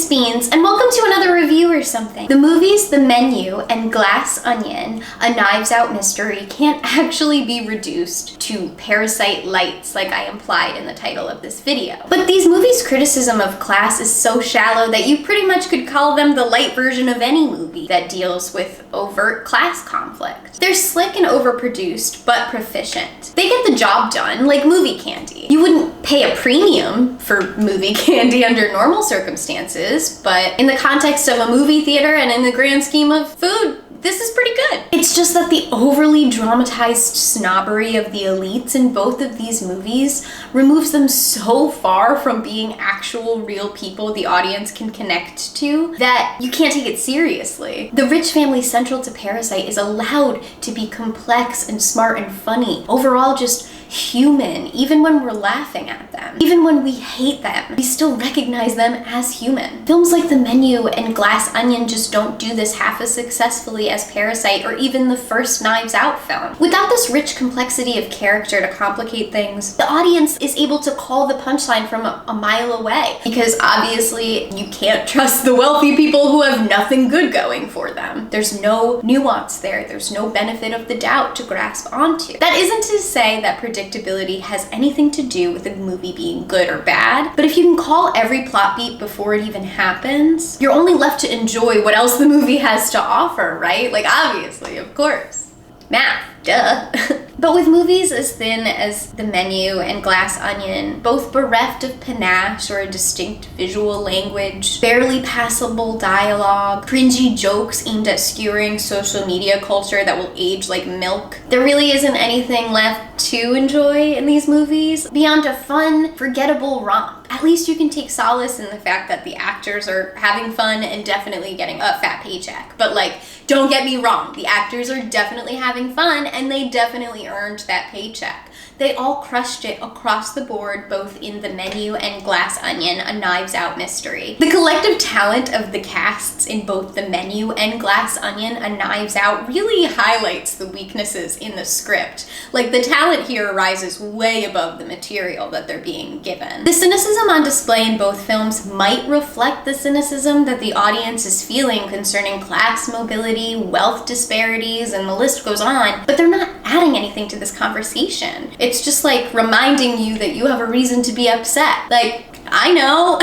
Miss Beans, and welcome to another review or something. The movies The Menu and Glass Onion, A Knives Out Mystery, can't actually be reduced to Parasite lights like I implied in the title of this video. But these movies' criticism of class is so shallow that you pretty much could call them the light version of any movie that deals with overt class conflict. They're slick and overproduced, but proficient. They get the job done, like movie candy. You wouldn't pay a premium for movie candy under normal circumstances, but in the context of a movie theater and in the grand scheme of food, this is pretty good. It's just that the overly dramatized snobbery of the elites in both of these movies removes them so far from being actual real people the audience can connect to that you can't take it seriously. The rich family central to Parasite is allowed to be complex and smart and funny. Overall, just human, even when we're laughing at them. Even when we hate them, we still recognize them as human. Films like The Menu and Glass Onion just don't do this half as successfully as Parasite or even the first Knives Out film. Without this rich complexity of character to complicate things, the audience is able to call the punchline from a mile away, because obviously you can't trust the wealthy people who have nothing good going for them. There's no nuance there. There's no benefit of the doubt to grasp onto. That isn't to say that predictability has anything to do with the movie being good or bad, but if you can call every plot beat before it even happens, you're only left to enjoy what else the movie has to offer, right? Like, obviously, of course. Math, duh. But with movies as thin as The Menu and Glass Onion, both bereft of panache or a distinct visual language, barely passable dialogue, cringy jokes aimed at skewering social media culture that will age like milk, there really isn't anything left to enjoy in these movies beyond a fun, forgettable romp. At least you can take solace in the fact that the actors are having fun and definitely getting a fat paycheck. But like, don't get me wrong, the actors are definitely having fun and they definitely earned that paycheck. They all crushed it across the board, both in The Menu and Glass Onion, A Knives Out Mystery. The collective talent of the casts in both The Menu and Glass Onion, A Knives Out really highlights the weaknesses in the script. Like, the talent here rises way above the material that they're being given. The cynicism on display in both films might reflect the cynicism that the audience is feeling concerning class mobility, wealth disparities, and the list goes on, but they're not adding anything to this conversation. It's just like reminding you that you have a reason to be upset. Like, I know.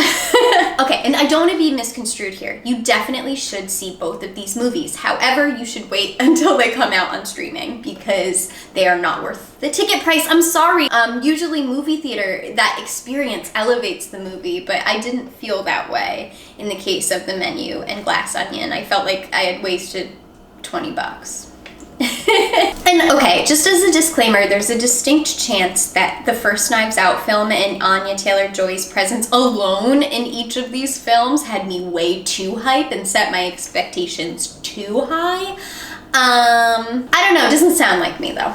Okay, and I don't want to be misconstrued here. You definitely should see both of these movies. However, you should wait until they come out on streaming because they are not worth the ticket price. I'm sorry. Usually movie theater, that experience elevates the movie, but I didn't feel that way in the case of The Menu and Glass Onion. I felt like I had wasted $20. And okay, just as a disclaimer, there's a distinct chance that the first Knives Out film and Anya Taylor-Joy's presence alone in each of these films had me way too hype and set my expectations too high. I don't know, it doesn't sound like me though.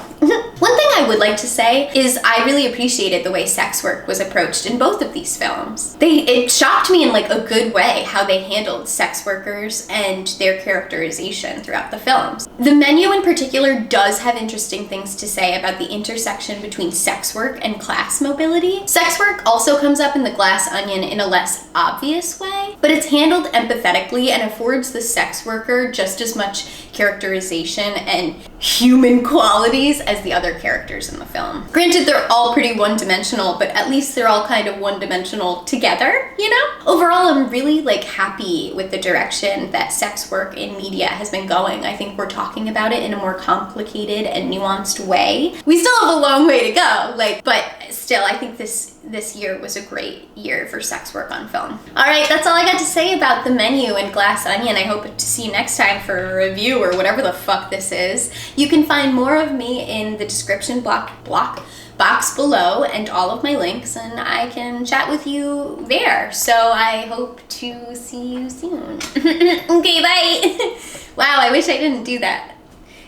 One thing I would like to say is I really appreciated the way sex work was approached in both of these films. It shocked me in like a good way how they handled sex workers and their characterization throughout the films. The Menu in particular does have interesting things to say about the intersection between sex work and class mobility. Sex work also comes up in The Glass Onion in a less obvious way, but it's handled empathetically and affords the sex worker just as much characterization and human qualities as the other characters in the film. Granted, they're all pretty one-dimensional, but at least they're all kind of one-dimensional together, you know? Overall, I'm really like happy with the direction that sex work in media has been going. I think we're talking about it in a more complicated and nuanced way. We still have a long way to go, but still, I think this year was a great year for sex work on film. All right, that's all I got to say about The Menu and Glass Onion. I hope to see you next time for a review or whatever the fuck this is. You can find more of me in the description box below and all of my links, and I can chat with you there. So I hope to see you soon. Okay, bye. Wow, I wish I didn't do that.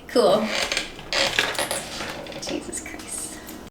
Cool.